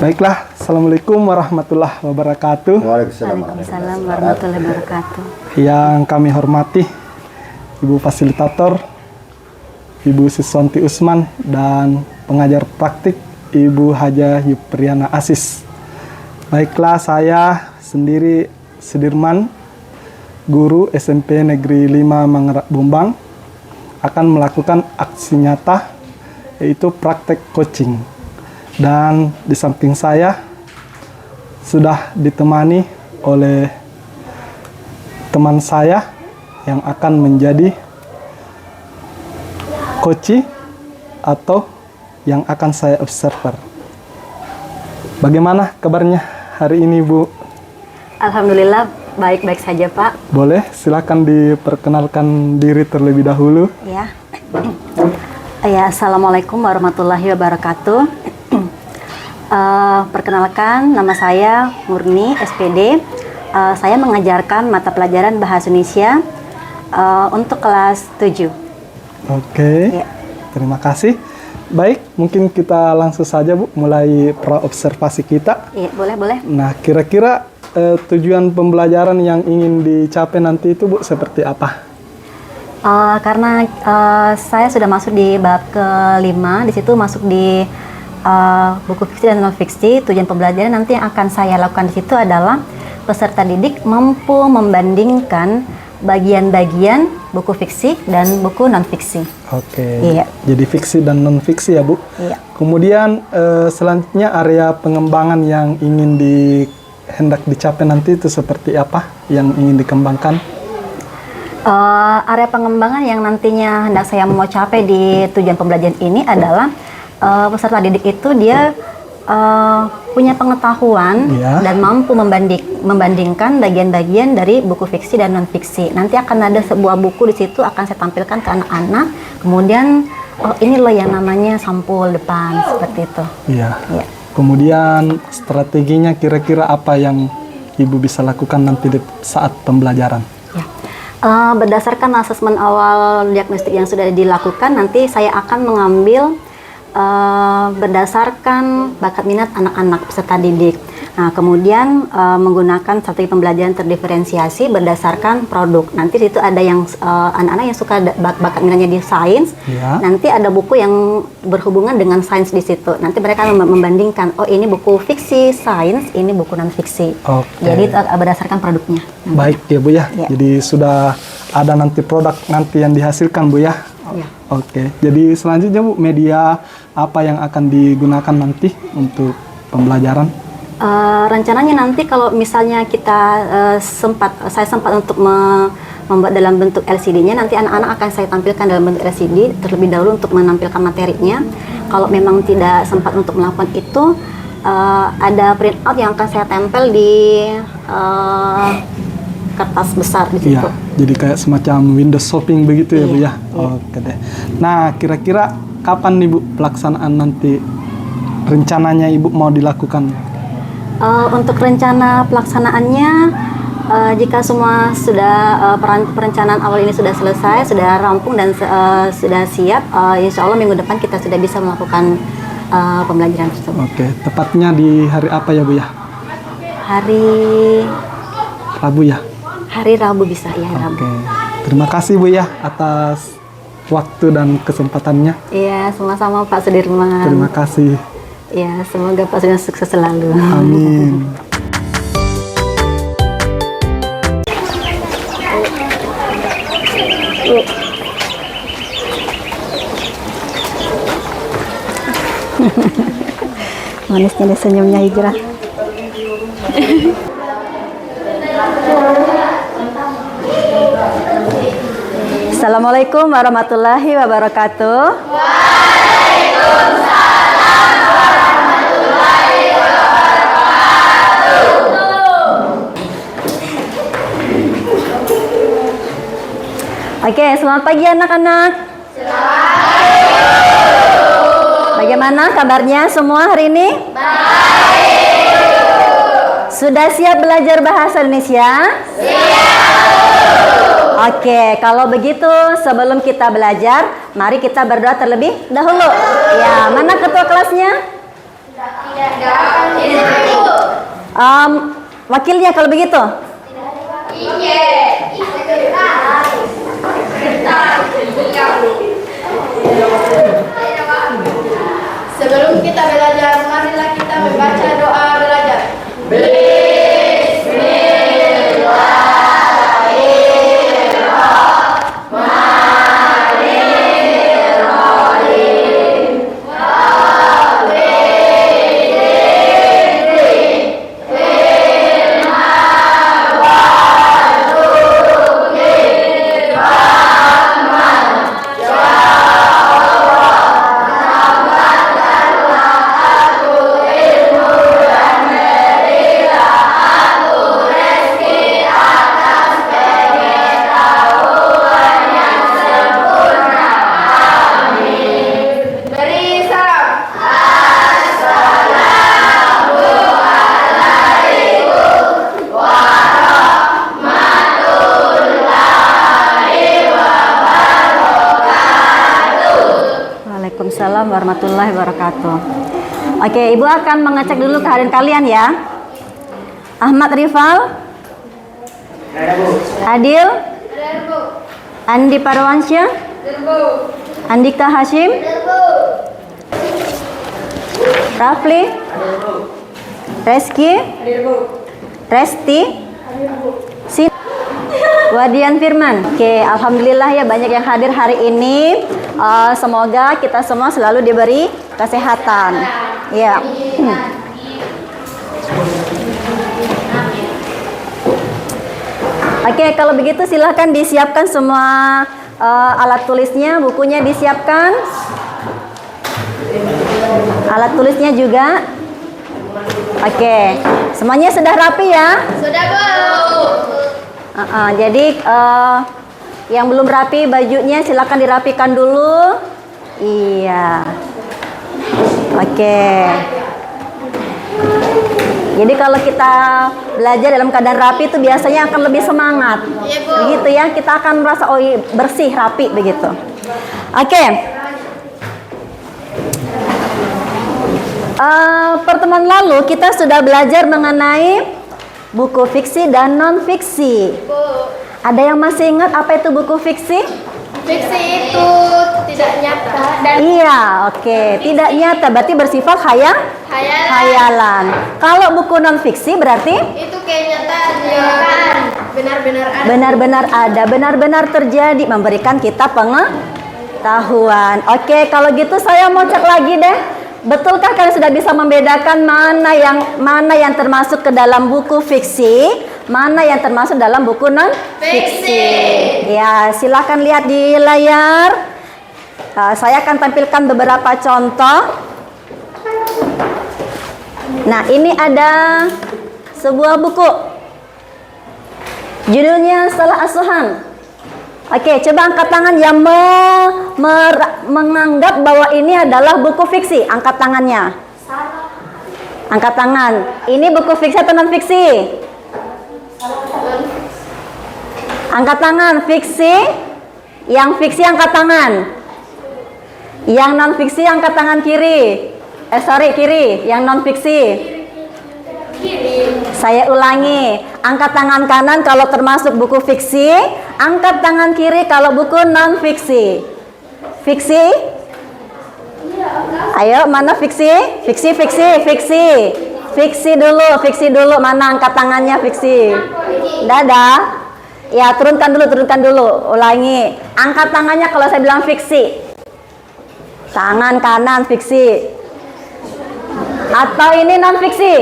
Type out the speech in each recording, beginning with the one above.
Baiklah, Assalamualaikum warahmatullahi wabarakatuh. Waalaikumsalam warahmatullahi wabarakatuh. Yang kami hormati Ibu Fasilitator, Ibu Siswanti Usman, dan pengajar praktik Ibu Haja Yupriana Asis. Baiklah, saya sendiri Sudirman, guru SMP Negeri 5 Manggarak Bombang, akan melakukan aksi nyata, yaitu praktek coaching. Dan di samping saya sudah ditemani oleh teman saya yang akan menjadi coach atau yang akan saya observer. Bagaimana kabarnya hari ini, Bu? Alhamdulillah baik-baik saja, Pak. Boleh, silakan diperkenalkan diri terlebih dahulu. Ya. Ya, Assalamualaikum warahmatullahi wabarakatuh. Perkenalkan, nama saya Murni, SPD. Saya mengajarkan mata pelajaran Bahasa Indonesia untuk kelas 7. Oke, Ya. Terima kasih. Baik, mungkin kita langsung saja, Bu, mulai pra-observasi kita. Iya, boleh. Nah, kira-kira tujuan pembelajaran yang ingin dicapai nanti itu, Bu, seperti apa? Karena saya sudah masuk di bab ke-5, di situ masuk di buku fiksi dan non-fiksi. Tujuan pembelajaran nanti yang akan saya lakukan di situ adalah peserta didik mampu membandingkan bagian-bagian buku fiksi dan buku non-fiksi. Oke, Iya. Jadi fiksi dan non-fiksi ya, Bu? Iya. Kemudian selanjutnya area pengembangan yang ingin hendak dicapai nanti itu seperti apa yang ingin dikembangkan? Area pengembangan yang nantinya hendak saya mau capai di tujuan pembelajaran ini adalah peserta didik itu dia punya pengetahuan dan mampu membandingkan bagian-bagian dari buku fiksi dan non-fiksi. Nanti akan ada sebuah buku di situ akan saya tampilkan ke anak-anak. Kemudian, ini loh yang namanya sampul depan, seperti itu. Iya. Ya. Kemudian strateginya kira-kira apa yang Ibu bisa lakukan nanti saat pembelajaran? Ya. Berdasarkan asesmen awal diagnostik yang sudah dilakukan, nanti saya akan mengambil berdasarkan bakat minat anak-anak peserta didik. Nah, kemudian menggunakan strategi pembelajaran terdiferensiasi berdasarkan produk. Nanti itu ada yang anak-anak yang suka bakat minatnya di sains. Ya. Nanti ada buku yang berhubungan dengan sains di situ. Nanti mereka membandingkan, oh ini buku fiksi sains, ini buku non fiksi. Jadi itu berdasarkan produknya. Baik ya, Bu ya. Ya. Jadi sudah ada nanti produk nanti yang dihasilkan, Bu ya. Ya. Oke, jadi selanjutnya, Bu, media apa yang akan digunakan nanti untuk pembelajaran? Rencananya nanti kalau misalnya saya sempat untuk membuat dalam bentuk LCD-nya, nanti anak-anak akan saya tampilkan dalam bentuk LCD terlebih dahulu untuk menampilkan materinya. Kalau memang tidak sempat untuk melakukan itu, ada print out yang akan saya tempel di kertas besar di situ. Iya, jadi kayak semacam window shopping begitu ya, Bu ya. Oke deh. Nah, kira-kira kapan nih, Bu, pelaksanaan nanti rencananya Ibu mau dilakukan? Untuk rencana pelaksanaannya, jika semua sudah perencanaan awal ini sudah selesai, sudah rampung dan sudah siap, insya Allah minggu depan kita sudah bisa melakukan pembelajaran tersebut. Oke, tepatnya di hari apa ya, Bu ya? Hari Rabu ya? Hari Rabu bisa, ya Rabu. Oke, terima kasih, Bu ya, atas waktu dan kesempatannya. Iya, sama-sama Pak Sudirman. Terima kasih. Ya, semoga Pak Sudirman sukses selalu. Amin. Manisnya deh senyumnya Hijrah. Assalamualaikum warahmatullahi wabarakatuh. Waalaikumsalam warahmatullahi wabarakatuh. Oke, selamat pagi anak-anak. Bagaimana kabarnya semua hari ini? Baik. Sudah siap belajar bahasa Indonesia? Siap. Oke, kalau begitu sebelum kita belajar, mari kita berdoa terlebih dahulu. Ya, mana ketua kelasnya? Wakilnya kalau begitu. Sebelum kita belajar, marilah kita membaca doa belajar. Waalaikumsalam warahmatullahi wabarakatuh. Oke, Ibu akan mengecek dulu kehadiran kalian ya. Ahmad Rifal, Adil, Andi Parwansyah, Andika Hashim, Rafli, Reski, Resti, Wadian Firman. Oke, alhamdulillah ya banyak yang hadir hari ini. Semoga kita semua selalu diberi kesehatan. Ya. Oke, kalau begitu silahkan disiapkan semua alat tulisnya, bukunya disiapkan. Alat tulisnya juga. Oke, semuanya sudah rapi ya? Sudah, Bu. Jadi yang belum rapi bajunya silakan dirapikan dulu. Iya. Oke. Jadi kalau kita belajar dalam keadaan rapi itu biasanya akan lebih semangat. Iya, Bu. Begitu ya, kita akan merasa bersih, rapi begitu. Oke. Pertemuan lalu kita sudah belajar mengenai buku fiksi dan non fiksi. Bu, Ada yang masih ingat apa itu buku fiksi? fiksi itu tidak nyata dan Iya, oke. Tidak nyata berarti bersifat hayalan. hayalan. Kalau buku non fiksi berarti Itu kenyataan yang benar-benar ada. benar-benar ada, benar-benar terjadi, memberikan kita pengetahuan. Oke, kalau gitu saya mau cek lagi deh. Betulkah kalian sudah bisa membedakan mana yang termasuk ke dalam buku fiksi, mana yang termasuk dalam buku non fiksi? Ya, silakan lihat di layar. Saya akan tampilkan beberapa contoh. Nah, ini ada sebuah buku. Judulnya Salah Asuhan. Oke, coba angkat tangan yang menganggap bahwa ini adalah buku fiksi. Angkat tangannya. Angkat tangan. Ini buku fiksi atau non fiksi? Angkat tangan. Fiksi. Yang fiksi angkat tangan. Yang non fiksi angkat tangan kiri. Kiri. Yang non fiksi. Saya ulangi, angkat tangan kanan kalau termasuk buku fiksi, angkat tangan kiri kalau buku non fiksi. Fiksi? Ayo, mana fiksi? Fiksi. Fiksi dulu. Mana angkat tangannya fiksi? Dadah. Ya, turunkan dulu. Ulangi. Angkat tangannya kalau saya bilang fiksi. Tangan kanan fiksi. Atau ini non fiksi?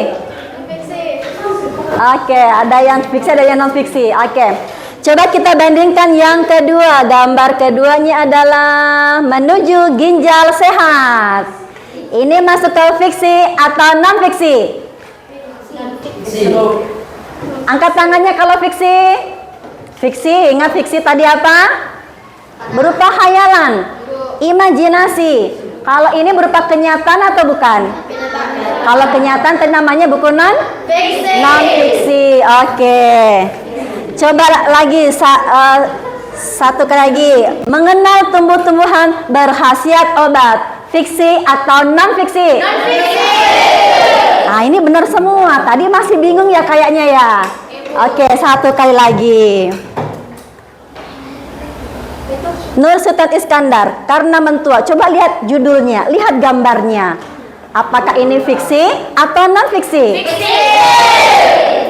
Oke, ada yang fiksi, ada yang non fiksi. Oke, coba kita bandingkan yang kedua. Gambar keduanya adalah menuju ginjal sehat. Ini masuk ke fiksi atau non fiksi? Angkat tangannya kalau fiksi. Fiksi, ingat fiksi tadi apa? Berupa hayalan, imajinasi. Kalau ini berupa kenyataan atau bukan? Kalau kenyataan itu namanya buku non fiksi. Oke. Coba lagi satu lagi. Mengenal tumbuh-tumbuhan berkhasiat obat. Fiksi atau non fiksi? Non-fiksi. Nah, ini benar semua. Tadi masih bingung ya kayaknya ya. Oke, satu kali lagi. Nur Sultan Iskandar, Karena Mentua. Coba lihat judulnya, lihat gambarnya. Apakah ini fiksi atau non fiksi? Fiksi.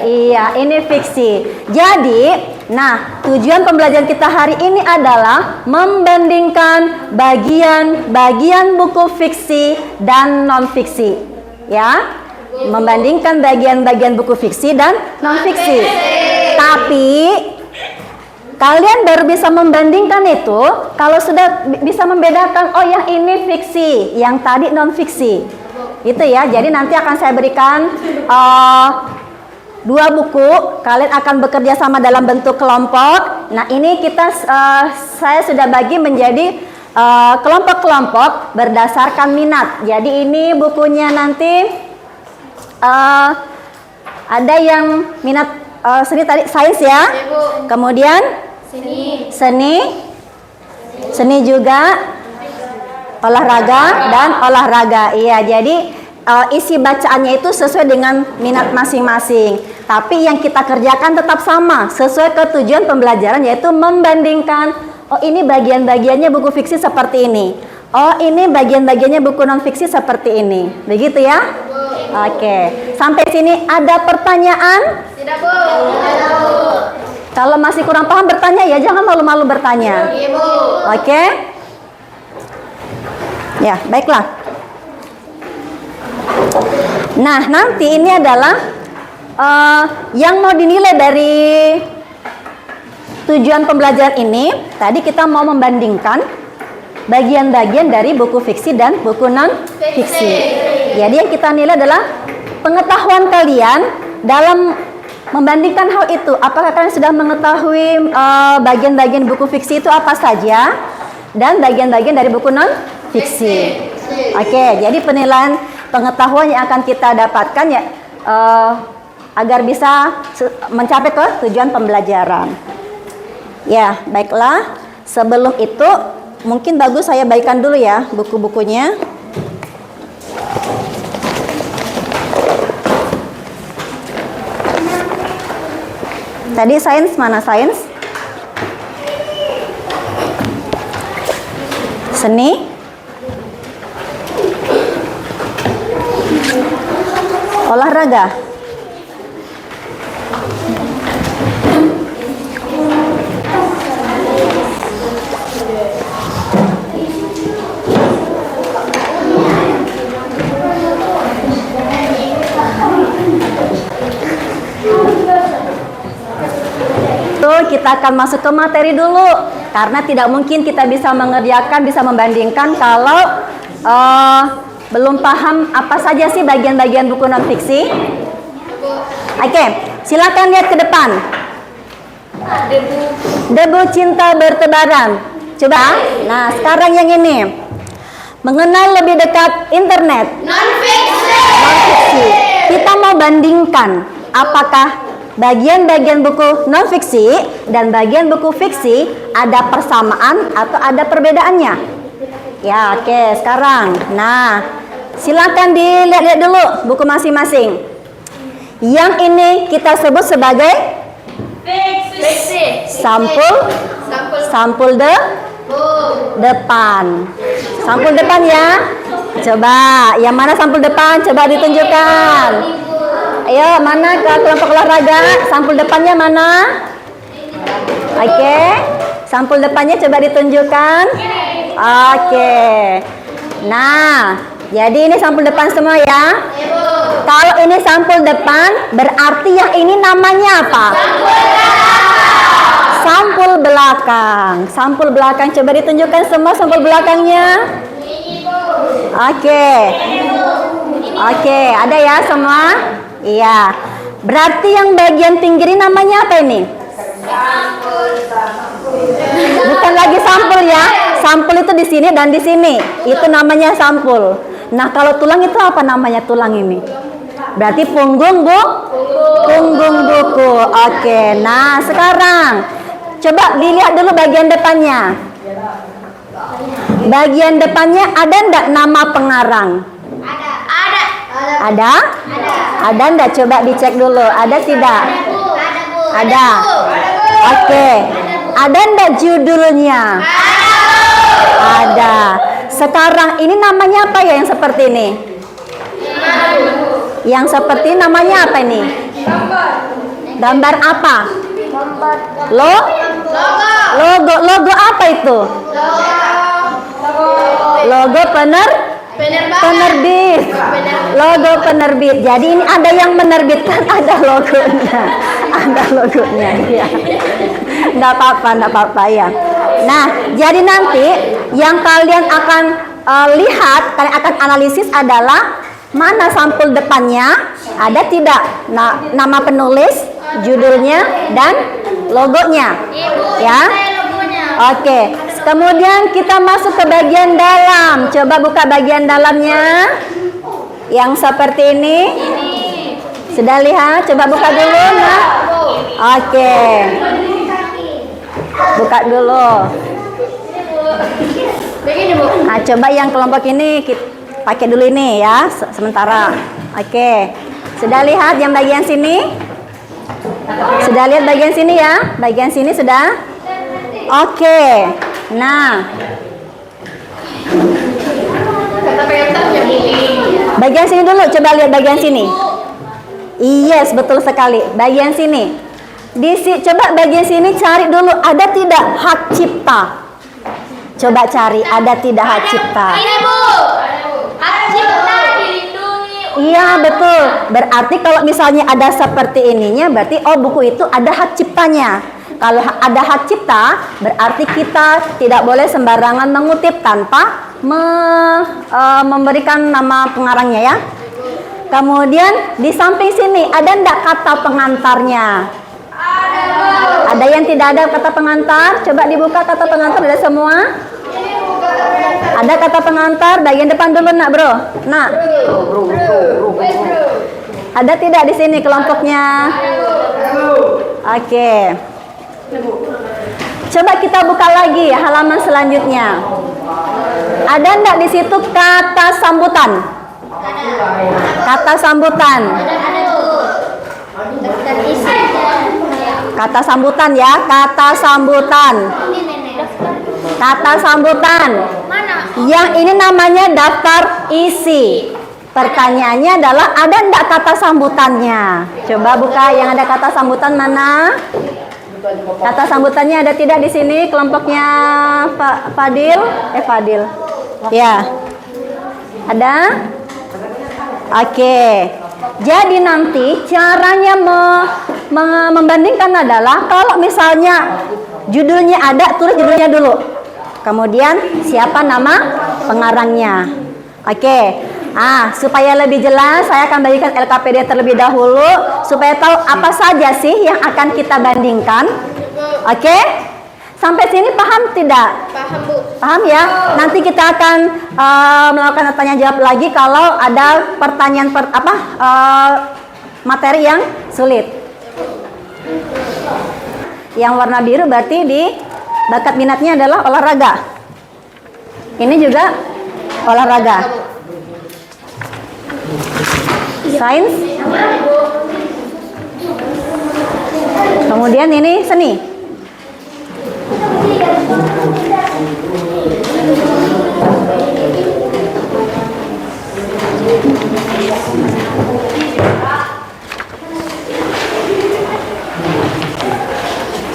Iya, ini fiksi. Jadi, nah, tujuan pembelajaran kita hari ini adalah membandingkan bagian-bagian buku fiksi dan non fiksi. Ya, membandingkan bagian-bagian buku fiksi dan non fiksi. Tapi kalian baru bisa membandingkan itu kalau sudah bisa membedakan, oh yang ini fiksi, yang tadi non fiksi. Gitu ya. Jadi nanti akan saya berikan 2 buku, kalian akan bekerja sama dalam bentuk kelompok. Nah, ini saya sudah bagi menjadi kelompok-kelompok berdasarkan minat. Jadi ini bukunya nanti ada yang minat seni tadi, sains ya. Kemudian seni juga, olahraga dan olahraga. Iya, jadi isi bacaannya itu sesuai dengan minat masing-masing. Tapi yang kita kerjakan tetap sama, sesuai ke tujuan pembelajaran, yaitu membandingkan, oh ini bagian-bagiannya buku fiksi seperti ini. Oh ini bagian-bagiannya buku non fiksi seperti ini. Begitu ya? Oke. Sampai sini ada pertanyaan? Tidak, Bu. Tidak, Bu. Kalau masih kurang paham bertanya ya, jangan malu-malu bertanya. Iya, Bu. Oke? Ya, baiklah. Nah, nanti ini adalah yang mau dinilai dari tujuan pembelajaran ini. Tadi kita mau membandingkan bagian-bagian dari buku fiksi dan buku non fiksi. Jadi yang kita nilai adalah pengetahuan kalian dalam membandingkan hal itu. Apakah kalian sudah mengetahui bagian-bagian buku fiksi itu apa saja dan bagian-bagian dari buku non fiksi. Oke, jadi penilaian pengetahuan yang akan kita dapatkan ya agar bisa mencapai ke tujuan pembelajaran. Ya, baiklah. Sebelum itu mungkin bagus saya bagikan dulu ya buku-bukunya. Tadi sains, mana sains? Seni? Olahraga? Kita akan masuk ke materi dulu, karena tidak mungkin kita bisa mengerjakan, bisa membandingkan kalau belum paham apa saja sih bagian-bagian buku non fiksi. Oke, silakan lihat ke depan. Debu cinta bertebaran. Coba. Nah, sekarang yang ini. Mengenal lebih dekat internet. Non fiksi. Kita mau bandingkan apakah bagian-bagian buku non fiksi dan bagian buku fiksi ada persamaan atau ada perbedaannya. Ya, oke, sekarang. Nah, silakan dilihat-lihat dulu buku masing-masing. Yang ini kita sebut sebagai Fiksi. sampul depan. Sampul depan ya. Coba, yang mana sampul depan? Coba ditunjukkan. Ayo, mana ke kelompok olahraga? Sampul depannya mana? Oke. Sampul depannya coba ditunjukkan. Oke. Nah, jadi ini sampul depan semua ya. Kalau ini sampul depan, berarti yang ini namanya apa? Sampul belakang. Sampul belakang coba ditunjukkan semua sampul belakangnya. Oke. Oke, ada ya semua? Iya. Berarti yang bagian pinggir ini namanya apa ini? Bukan lagi sampul ya. Sampul itu di sini dan di sini. Itu namanya sampul. Nah, kalau tulang itu apa namanya tulang ini? Berarti punggung buku. Oke. Nah, sekarang coba dilihat dulu bagian depannya. Bagian depannya ada enggak nama pengarang? Ada? Ada enggak? Coba dicek dulu. Ada tidak? Ada. Oke. Ada enggak judulnya? Ada. Sekarang ini namanya apa ya yang seperti ini? Yang seperti namanya apa ini? Gambar apa? Logo apa itu? Logo penerbit. Logo penerbit. Jadi ini ada yang menerbitkan, ada logonya. Ada logonya ya. Enggak apa-apa ya. Nah, jadi nanti yang kalian akan lihat, kalian akan analisis adalah mana sampul depannya, ada tidak nama penulis, judulnya, dan logonya. Ya. Oke. Kemudian kita masuk ke bagian dalam. Coba buka bagian dalamnya. Yang seperti ini. Sudah lihat? Coba buka dulu, Nak. Oke. Buka dulu. Nah, coba yang kelompok ini kita pakai dulu ini ya, sementara. Oke. Sudah lihat yang bagian sini? Sudah lihat bagian sini ya? Bagian sini sudah? Oke. Nah. Bagian sini dulu, coba lihat bagian sini. Yes, betul sekali. Bagian sini. Coba bagian sini cari dulu, ada tidak hak cipta? Coba cari, ada tidak hak cipta? Ini Bu, hak cipta dilindungi. Iya betul. Berarti kalau misalnya ada seperti ininya, berarti buku itu ada hak ciptanya. Kalau ada hak cipta, berarti kita tidak boleh sembarangan mengutip tanpa memberikan nama pengarangnya ya. Kemudian di samping sini ada enggak kata pengantarnya? Ada yang tidak ada kata pengantar? Coba dibuka kata pengantar, ada semua? Ada kata pengantar, bagian depan dulu nak bro. Nak. Ada tidak di sini kelompoknya? Oke. Coba kita buka lagi halaman selanjutnya. Ada enggak di situ kata sambutan? Kata sambutan. Kata sambutan ya, kata sambutan. Kata sambutan. Yang ini namanya daftar isi. Pertanyaannya adalah ada enggak kata sambutannya? Coba buka yang ada kata sambutan mana? Kata sambutannya ada tidak di sini kelompoknya Fadil? Fadil. Ya. Ada? Oke. Jadi nanti caranya membandingkan adalah kalau misalnya judulnya ada, tulis judulnya dulu. Kemudian siapa nama pengarangnya. Oke. Supaya lebih jelas saya akan bagikan LKPD terlebih dahulu supaya tahu apa saja sih yang akan kita bandingkan. Oke? Sampai sini paham tidak? Paham Bu. Paham ya? Nanti kita akan melakukan tanya jawab lagi kalau ada pertanyaan materi yang sulit. Yang warna biru berarti di bakat minatnya adalah olahraga. Ini juga olahraga. Sains. Kemudian ini seni.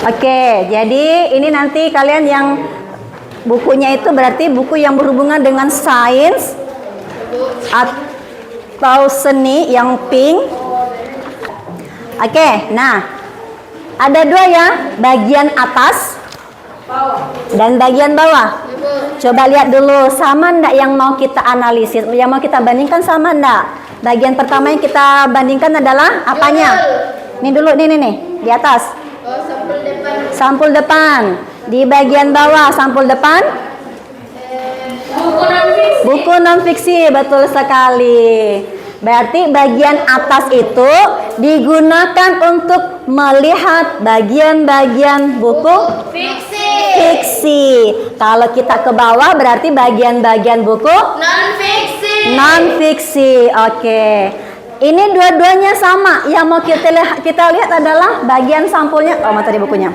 Oke, jadi ini nanti kalian yang bukunya itu berarti buku yang berhubungan dengan sains atau seni yang pink. Oke, nah ada dua ya, bagian atas dan bagian bawah. Coba lihat dulu sama enggak yang mau kita analisis, yang mau kita bandingkan sama enggak. Bagian pertama yang kita bandingkan adalah apanya? Ini dulu, nih di atas. Sampul depan. Sampul depan. Di bagian bawah sampul depan. Buku non-fiksi. Buku non-fiksi, betul sekali. Berarti bagian atas itu digunakan untuk melihat bagian-bagian buku fiksi. Kalau kita ke bawah berarti bagian-bagian buku Non-fiksi. non-fiksi. Oke. Ini dua-duanya sama. Yang mau kita lihat adalah bagian sampulnya. Oh, mana tadi bukunya?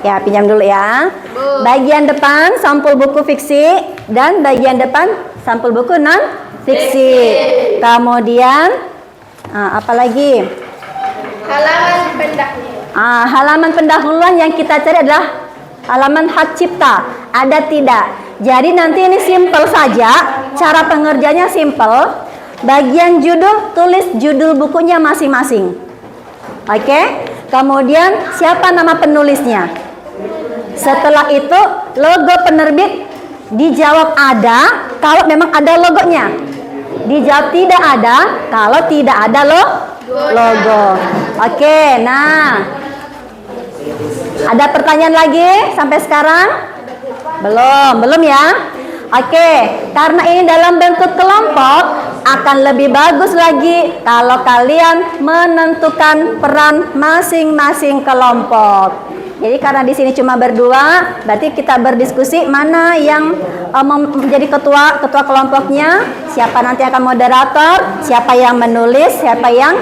Ya, pinjam dulu ya. Bagian depan sampul buku fiksi dan bagian depan sampul buku non fiksi. Kemudian apa lagi? Halaman pendahuluan. Halaman pendahuluan yang kita cari adalah halaman hak cipta. Ada tidak? Jadi nanti ini simple saja. Cara pengerjanya simple. Bagian judul, tulis judul bukunya masing-masing. Oke? Kemudian siapa nama penulisnya? Setelah itu logo penerbit dijawab ada kalau memang ada logonya. Dijawab tidak ada kalau tidak ada logo. Oke, nah. Ada pertanyaan lagi sampai sekarang? Belum ya? Oke, karena ini dalam bentuk kelompok akan lebih bagus lagi kalau kalian menentukan peran masing-masing kelompok. Jadi karena di sini cuma berdua, berarti kita berdiskusi mana yang menjadi ketua kelompoknya, siapa nanti akan moderator, siapa yang menulis, siapa yang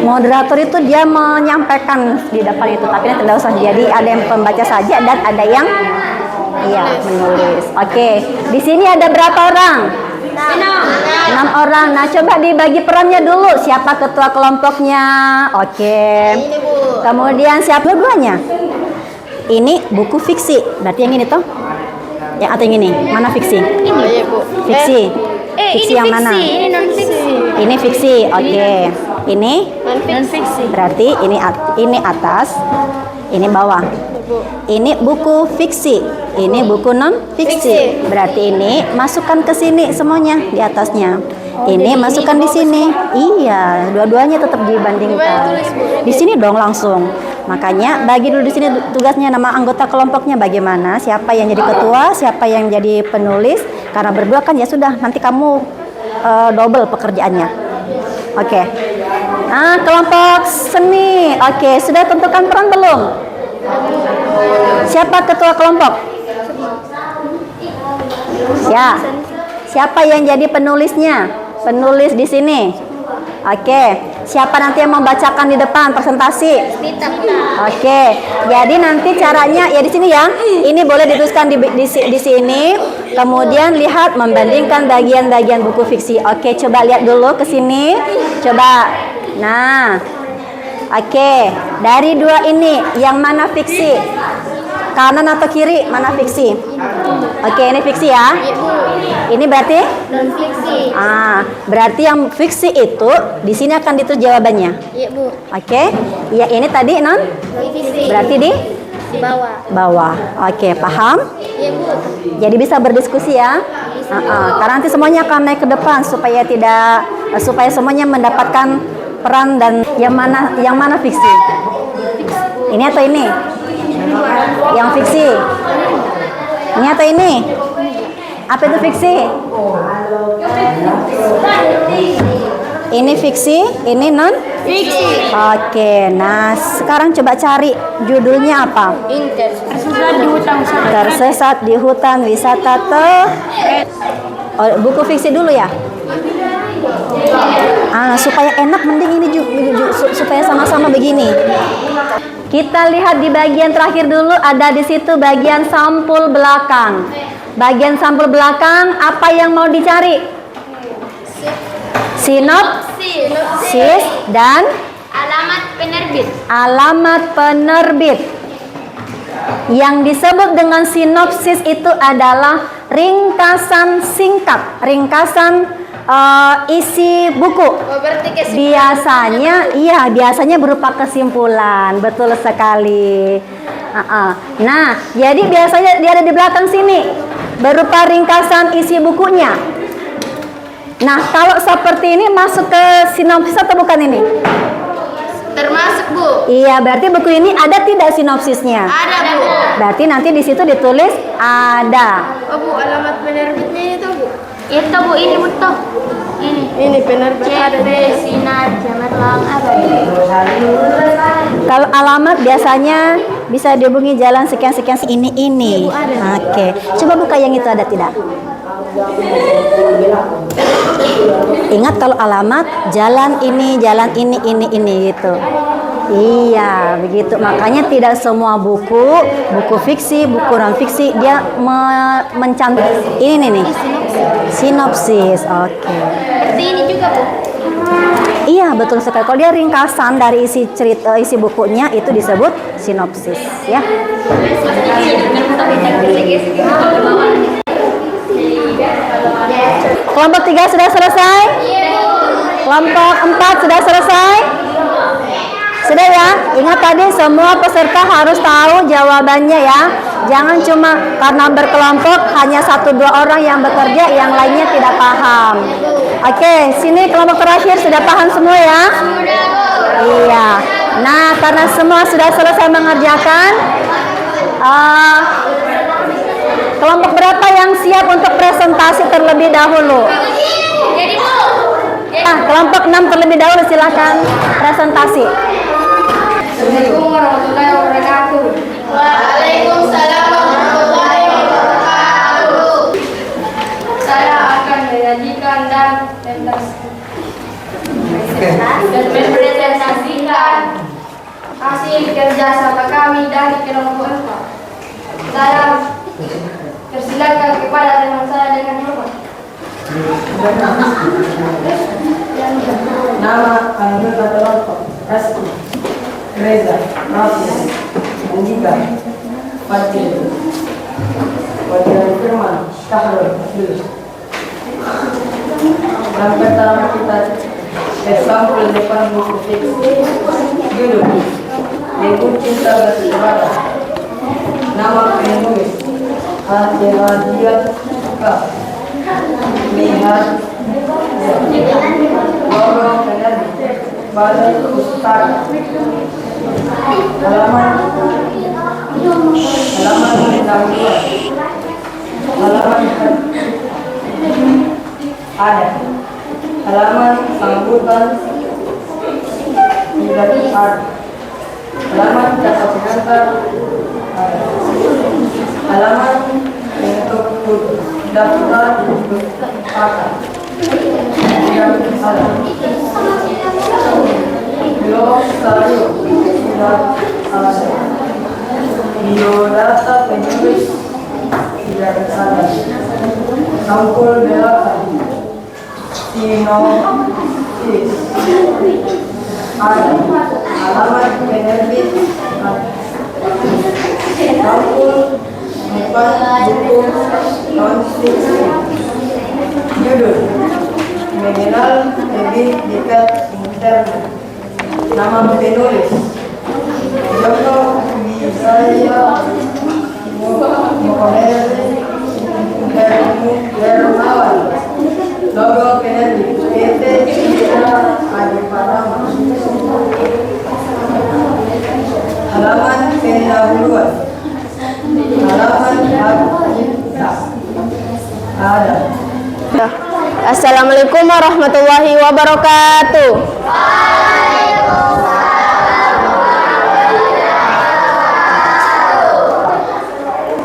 moderator itu dia menyampaikan di depan itu, tapi tidak usah. Jadi ada yang pembaca saja dan ada yang menulis. Oke, di sini ada berapa orang? 6 orang. Nah, coba dibagi perannya dulu. Siapa ketua kelompoknya? Oke. Kemudian siapa dua-duanya? Ini buku fiksi. Berarti yang ini toh? Yang atau yang ini? Mana fiksi? Ini, Bu. Fiksi. Fiksi yang mana? Ini non fiksi. Ini fiksi. Oke. Ini Non fiksi. berarti ini atas, ini bawah. Ini buku fiksi, ini buku non fiksi. Berarti ini masukkan ke sini semuanya di atasnya. Ini masukkan di sini. Iya, dua-duanya tetap dibandingkan. Di sini dong langsung. Makanya bagi dulu di sini tugasnya, nama anggota kelompoknya bagaimana, siapa yang jadi ketua, siapa yang jadi penulis. Karena berdua kan ya sudah, nanti kamu double pekerjaannya. Oke. Nah, kelompok seni. Oke, sudah tentukan peran belum? Siapa ketua kelompok? Ya. Siapa yang jadi penulisnya? Penulis di sini. Oke. Siapa nanti yang membacakan di depan presentasi? Oke. Jadi nanti caranya ya di sini ya. Ini boleh dituliskan di sini. Kemudian lihat membandingkan bagian-bagian buku fiksi. Oke, coba lihat dulu ke sini. Coba. Nah. Oke, dari dua ini yang mana fiksi? Kanan atau kiri mana fiksi? Oke, ini fiksi ya. Ini berarti Non fiksi. berarti yang fiksi itu di sini akan ditulis jawabannya. Iya, Bu. Oke. Ya, ini tadi non Fiksi. berarti di Bawah. bawah. Oke, paham? Iya, Bu. Jadi bisa berdiskusi ya. Karena nanti semuanya akan naik ke depan supaya semuanya mendapatkan peran. Dan yang mana fiksi? Ini atau ini? Yang fiksi. Ini atau ini? Apa itu fiksi? Ini fiksi, ini non Fiksi. Oke, nah sekarang coba cari judulnya apa? Tersesat di hutan wisata buku fiksi dulu ya. Supaya enak mending ini supaya sama-sama begini. Kita lihat di bagian terakhir dulu, ada di situ bagian sampul belakang. Bagian sampul belakang apa yang mau dicari? Sinopsis dan Alamat penerbit. alamat penerbit. Yang disebut dengan sinopsis itu adalah ringkasan singkat, ringkasan isi buku. Berarti kesimpulan. Biasanya berupa kesimpulan. Betul sekali. Nah, jadi biasanya dia ada di belakang sini berupa ringkasan isi bukunya. Nah, kalau seperti ini masuk ke sinopsis atau bukan ini? Termasuk, Bu. Iya, berarti buku ini ada tidak sinopsisnya? Ada, Bu. Berarti nanti di situ ditulis ada. Oh, Bu, alamat penerbitnya itu, Bu. Itu Bu, ini betul. Ini penerbit ada CP di Sinar Cemerlang apa? Kalau alamat biasanya bisa dihubungi jalan sekian-sekian ini. Oke. Coba buka yang itu ada tidak? Ingat kalau alamat jalan ini gitu. Iya, begitu. Makanya tidak semua buku fiksi, buku non fiksi dia mencantum ini nih. Sinopsis. Oke. Seperti ini juga, Bu. Iya, betul sekali. Kalau dia ringkasan dari isi cerita, isi bukunya itu disebut sinopsis, ya. Kelompok 3 sudah selesai? Kelompok 4 sudah selesai? Sudah ya? Ingat tadi semua peserta harus tahu jawabannya ya. Jangan cuma karena berkelompok hanya 1-2 orang yang bekerja, yang lainnya tidak paham. Oke, sini kelompok terakhir sudah paham semua ya? Iya. Nah, karena semua sudah selesai mengerjakan, kelompok berapa yang siap untuk presentasi terlebih dahulu? Nah, kelompok 6 terlebih dahulu silakan presentasi. Assalamualaikum warahmatullahi wabarakatuh. Waalaikumsalam warahmatullahi wabarakatuh. Saya akan menyajikan dan mempresentasikan hasil kerja sama kami dari kelompok 4. Saya persilakan kepada teman saya dengan hormat. Nama anggota kelompok Reski, Reza, Raffi, Andika, Fatil, Wajar Firman, Syahrul, Yunus. Yang pertama kita sampel depan buku fiksi. Judul Ibu Cinta Bersahabat. Nama penulis Hadiah Suka. Lihat logo penerbit Balai Pustaka. Halaman pendahuluan. Halaman ada. Halaman sambutan tidak ada. Halaman kata pengantar ada. Halaman untuk daftar pustaka tidak ada. Glosario sudah ada. Biodata penulis tidak ada. Sampul belakang sinopsis ada. Alamat penerbit ada. Sampul 4 buku non-fiksi. Judul mengenal lebih dekat internet. Nama penulis Joko Wisaya Mokoner Hermawan. Logo penerbit PT Citra Adi Padama. Halaman pendahuluan. Halaman ada. Assalamualaikum warahmatullahi wabarakatuh.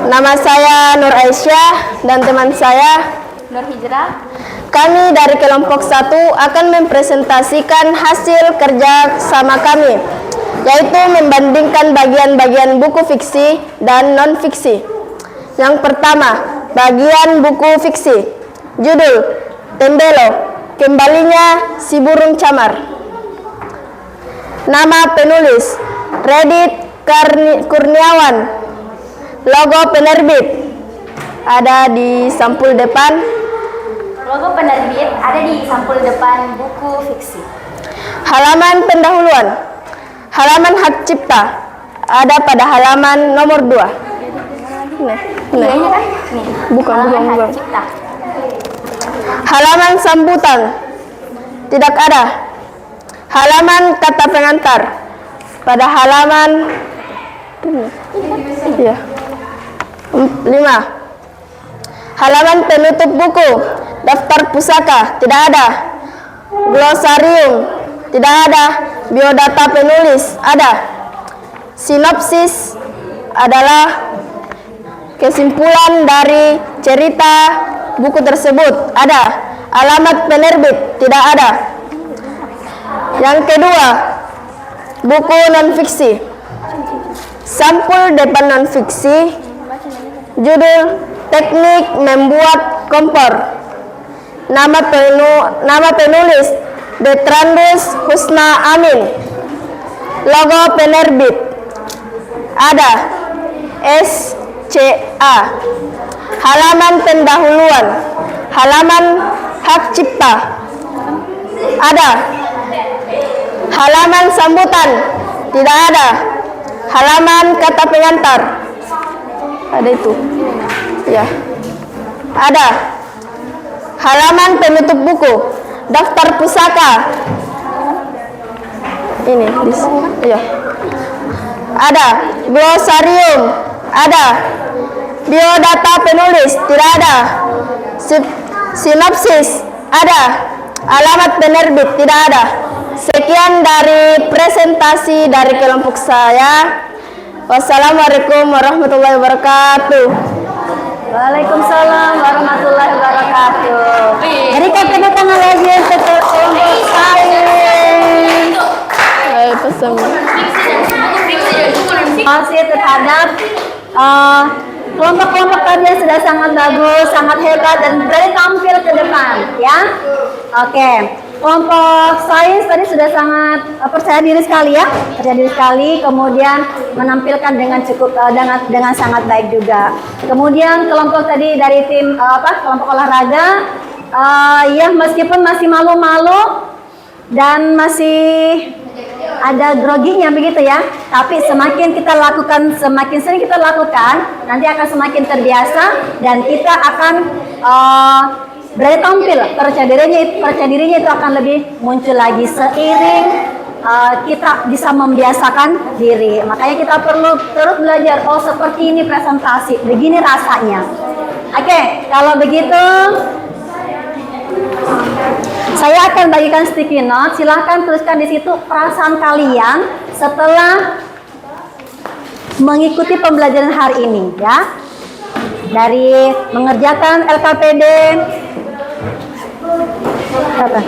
Nama saya Nur Aisyah dan teman saya Nur Hijrah. Kami dari kelompok 1 akan mempresentasikan hasil kerja sama kami, yaitu membandingkan bagian-bagian buku fiksi dan non-fiksi. Yang pertama, bagian buku fiksi. Judul Tembelo, Kembalinya Si Burung Camar. Nama penulis Redit Kurniawan. Logo penerbit ada di sampul depan. Logo penerbit ada di sampul depan buku fiksi. Halaman pendahuluan. Halaman hak cipta ada pada halaman nomor 2. Ini kan? Nih. Bukan. Hak cipta. Halaman sambutan tidak ada. Halaman kata pengantar pada halaman 5. Halaman penutup buku, daftar pusaka tidak ada. Glosarium tidak ada. Biodata penulis ada. Sinopsis adalah kesimpulan dari cerita buku tersebut? Ada. Alamat penerbit? Tidak ada. Yang kedua, buku non-fiksi. Sampul depan non-fiksi. Judul Teknik Membuat Kompor. Nama penulis Betrandus Husna Amin. Logo penerbit ada SCA. Halaman pendahuluan, halaman hak cipta ada. Halaman sambutan tidak ada. Halaman kata pengantar ada itu ya, ada. Halaman penutup buku, daftar pusaka ini ya, ada. Glosarium ada. Biodata penulis tidak ada. Sinopsis ada. Alamat penerbit tidak ada. Sekian dari presentasi dari kelompok saya. Wassalamualaikum warahmatullahi wabarakatuh. Waalaikumsalam warahmatullahi wabarakatuh. Berikan tepuk tangan lagi untuk kelompok sains. Masih terhadap kelompok-kelompok tadi yang sudah sangat bagus, sangat hebat dan berani tampil ke depan, ya. Oke, kelompok sains tadi sudah sangat percaya diri sekali ya, percaya diri sekali, kemudian menampilkan dengan cukup dengan sangat baik juga. Kemudian kelompok tadi dari tim kelompok olahraga, ya meskipun masih malu-malu dan masih ada groginya begitu ya, tapi semakin kita lakukan, semakin sering kita lakukan, nanti akan semakin terbiasa dan kita akan berani tampil. Percaya dirinya itu akan lebih muncul lagi seiring kita bisa membiasakan diri. Makanya kita perlu terus belajar. Oh, seperti ini presentasi, begini rasanya. Oke, kalau begitu saya akan bagikan sticky note. Silahkan tuliskan di situ perasaan kalian setelah mengikuti pembelajaran hari ini, ya. Dari mengerjakan LKPD berapa?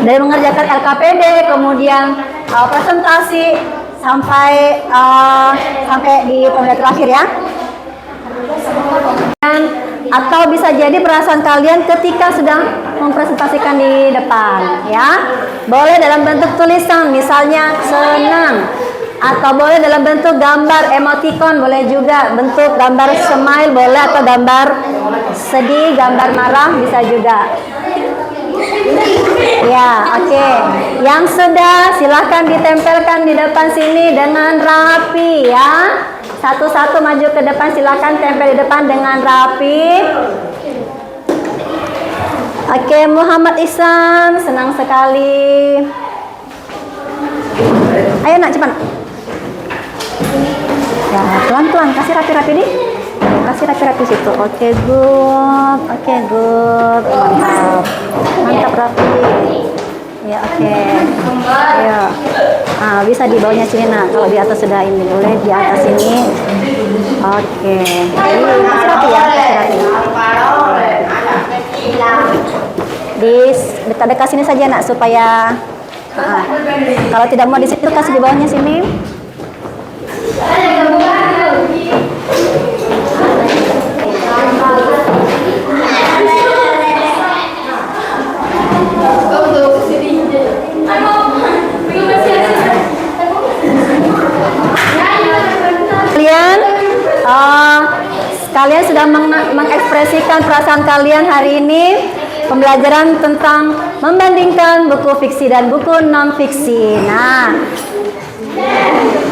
Dari mengerjakan LKPD, kemudian presentasi sampai di pembelajaran terakhir ya. Atau bisa jadi perasaan kalian ketika sedang mempresentasikan di depan, ya. Boleh dalam bentuk tulisan, misalnya senang, atau boleh dalam bentuk gambar emoticon, boleh juga bentuk gambar smile, boleh, atau gambar sedih, gambar marah, bisa juga. Ya, oke. Yang sudah silahkan ditempelkan di depan sini dengan rapi, ya. Satu-satu maju ke depan, silakan tempel di depan dengan rapi. Oke, Muhammad Ihsan, senang sekali. Ayo nak, cepat. Ya, pelan-pelan, kasih rapi-rapi nih. Kasih rapi-rapi situ. Oke, good. Oke, good. Mantap. Mantap rapi. Ya, oke. Ayo. Nah, bisa di bawahnya sini nak. Kalau di atas sudah ini, boleh di atas ini. Oke. Kasih rapi ya, kasih rapi. Di dekat-dekat sini saja nak, supaya kalau tidak mau di situ, kasih di bawahnya sini. Kalian sudah mengekspresikan perasaan kalian hari ini. Pembelajaran tentang membandingkan buku fiksi dan buku non-fiksi. Nah,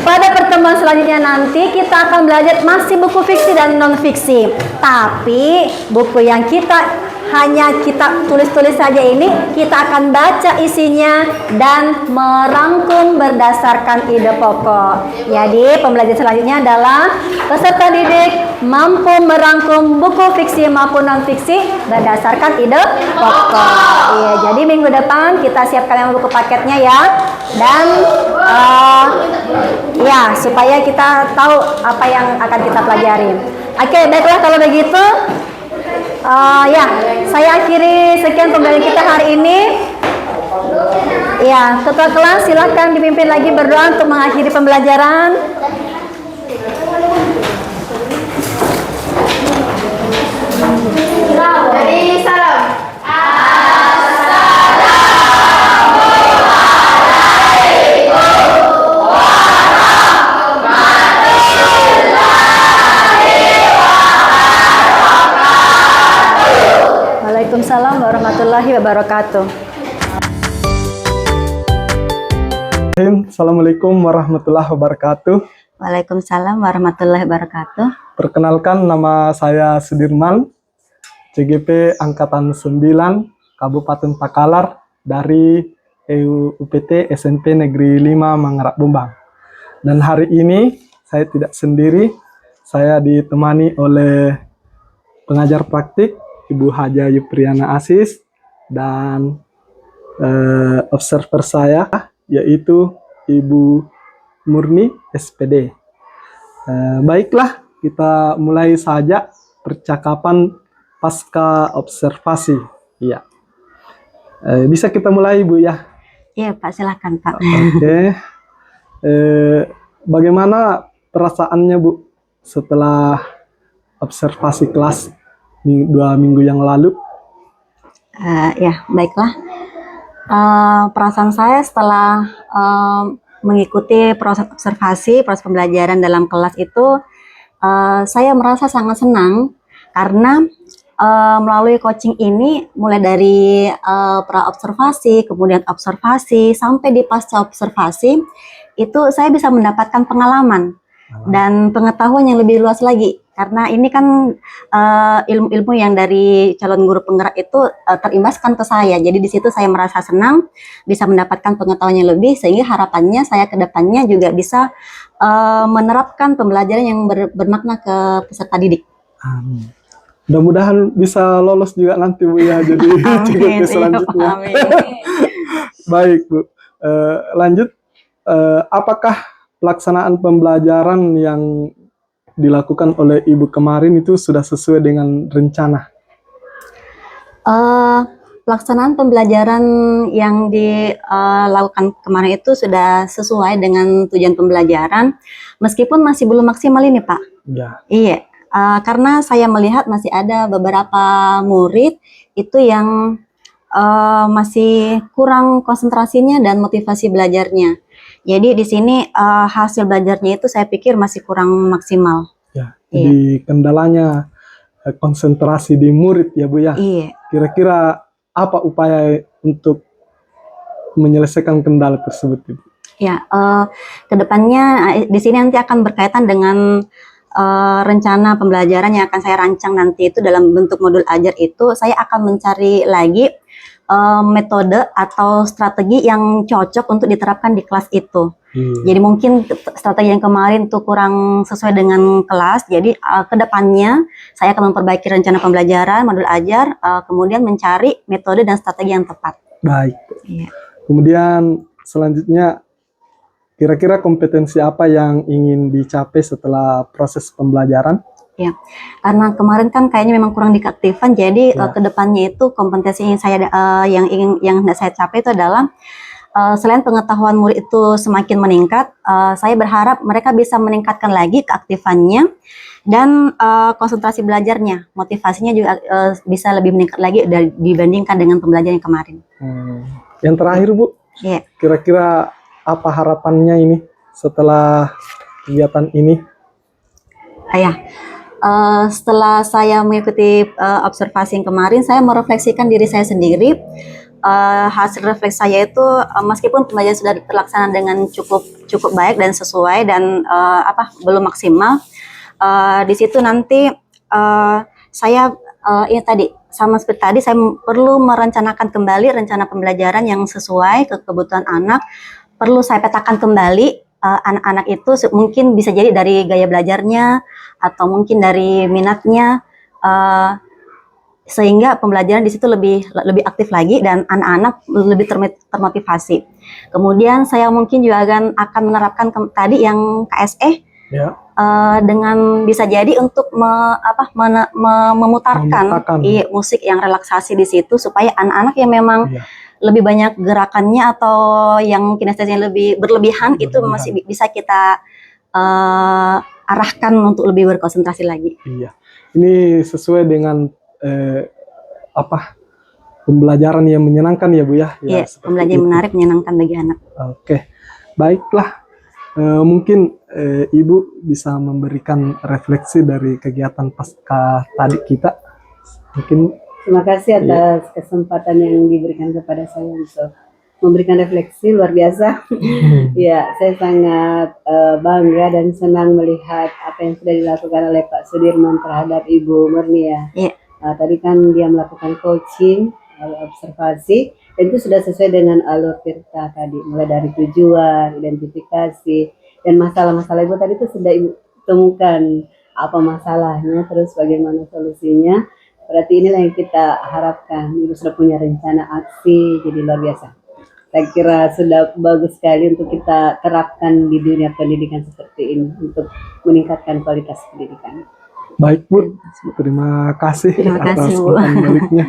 pada pertemuan selanjutnya nanti kita akan belajar masih buku fiksi dan non-fiksi. Tapi buku yang kita hanya kita tulis-tulis saja ini, kita akan baca isinya dan merangkum berdasarkan ide pokok. Jadi pembelajaran selanjutnya adalah peserta didik mampu merangkum buku fiksi maupun non-fiksi berdasarkan ide pokok. Iya, jadi minggu depan kita siapkan yang buku paketnya ya. Dan ya, supaya kita tahu apa yang akan kita pelajari. Oke, baiklah kalau begitu. Ya, saya akhiri sekian pembelajaran kita hari ini. Ya, ketua kelas silakan dipimpin lagi berdoa untuk mengakhiri pembelajaran. Dari salam. Waalaikumsalam warahmatullahi wabarakatuh. Assalamualaikum warahmatullahi wabarakatuh. Waalaikumsalam warahmatullahi wabarakatuh. Perkenalkan, nama saya Sudirman, CGP Angkatan 9, Kabupaten Takalar, dari UPT SMP Negeri 5 Manggarak Bombang. Dan hari ini saya tidak sendiri, saya ditemani oleh pengajar praktik Ibu Haja Yupriana Asis dan observer saya yaitu Ibu Murni SPD. Baiklah, kita mulai saja percakapan pasca observasi. Iya. Bisa kita mulai, Bu ya? Iya, Pak, silakan, Pak. Oke. Bagaimana perasaannya, Bu, setelah observasi kelas 2 minggu yang lalu? Ya, baiklah. Perasaan saya setelah mengikuti proses observasi, proses pembelajaran dalam kelas itu, saya merasa sangat senang karena melalui coaching ini, mulai dari pra-observasi, kemudian observasi, sampai di pasca observasi, itu saya bisa mendapatkan pengalaman dan pengetahuan yang lebih luas lagi. Karena ini kan ilmu-ilmu yang dari calon guru penggerak itu terimbaskan ke saya. Jadi di situ saya merasa senang, bisa mendapatkan pengetahuan yang lebih, sehingga harapannya saya ke depannya juga bisa menerapkan pembelajaran yang bermakna ke peserta didik. Amin. Mudah-mudahan bisa lolos juga nanti, Bu ya, jadi CGP selanjutnya. Amin. Baik, Bu. Lanjut, apakah pelaksanaan pembelajaran yang dilakukan oleh Ibu kemarin itu sudah sesuai dengan rencana? Pelaksanaan pembelajaran yang dilakukan kemarin itu sudah sesuai dengan tujuan pembelajaran, meskipun masih belum maksimal ini, Pak. Ya. Iya, karena saya melihat masih ada beberapa murid itu yang masih kurang konsentrasinya dan motivasi belajarnya. Jadi di sini hasil belajarnya itu saya pikir masih kurang maksimal. Ya, jadi kendalanya konsentrasi di murid ya, Bu ya. Iya. Kira-kira apa upaya untuk menyelesaikan kendala tersebut, Ibu? Ya, kedepannya di sini nanti akan berkaitan dengan rencana pembelajaran yang akan saya rancang nanti itu dalam bentuk modul ajar itu. Saya akan mencari lagi metode atau strategi yang cocok untuk diterapkan di kelas itu. Jadi mungkin strategi yang kemarin tuh kurang sesuai dengan kelas. Jadi kedepannya saya akan memperbaiki rencana pembelajaran, modul ajar, kemudian mencari metode dan strategi yang tepat. Baik. Iya. Kemudian selanjutnya, kira-kira kompetensi apa yang ingin dicapai setelah proses pembelajaran? Ya, karena kemarin kan kayaknya memang kurang dikeaktifkan, jadi kedepannya itu kompetensi yang saya yang hendak saya capai itu adalah selain pengetahuan murid itu semakin meningkat, saya berharap mereka bisa meningkatkan lagi keaktifannya dan konsentrasi belajarnya, motivasinya juga bisa lebih meningkat lagi dibandingkan dengan pembelajaran yang kemarin. Yang terakhir, Bu, kira-kira apa harapannya ini setelah kegiatan ini? Setelah saya mengikuti observasi yang kemarin, saya merefleksikan diri saya sendiri. Hasil refleksi saya itu meskipun pembelajaran sudah terlaksana dengan cukup baik dan sesuai dan belum maksimal, di situ nanti saya sama seperti tadi, saya perlu merencanakan kembali rencana pembelajaran yang sesuai ke kebutuhan anak. Perlu saya petakan kembali anak-anak itu mungkin bisa jadi dari gaya belajarnya atau mungkin dari minatnya, sehingga pembelajaran di situ lebih aktif lagi dan anak-anak lebih termotivasi. Kemudian saya mungkin juga akan menerapkan tadi yang KSE. Ya. Dengan bisa jadi untuk memutarkan musik yang relaksasi di situ supaya anak-anak yang memang lebih banyak gerakannya atau yang kinestesinya lebih berlebihan itu masih bisa kita arahkan untuk lebih berkonsentrasi lagi. Iya, ini sesuai dengan pembelajaran yang menyenangkan ya Bu ya. Iya, pembelajaran menarik, menyenangkan bagi anak. Oke, baiklah. Mungkin Ibu bisa memberikan refleksi dari kegiatan pasca tadi kita. Mungkin terima kasih atas kesempatan yang diberikan kepada saya untuk memberikan refleksi luar biasa. Ya, saya sangat bangga dan senang melihat apa yang sudah dilakukan oleh Pak Sudirman terhadap Ibu Murni ya. Tadi kan dia melakukan coaching, observasi, dan itu sudah sesuai dengan alur Tirta tadi, mulai dari tujuan, identifikasi, dan masalah-masalah Ibu tadi itu sudah Ibu temukan apa masalahnya, terus bagaimana solusinya. Berarti inilah yang kita harapkan. Ibu sudah punya rencana aksi, jadi luar biasa. Saya kira sudah bagus sekali untuk kita terapkan di dunia pendidikan seperti ini untuk meningkatkan kualitas pendidikan. baik Bu, terima kasih atas umpan baliknya.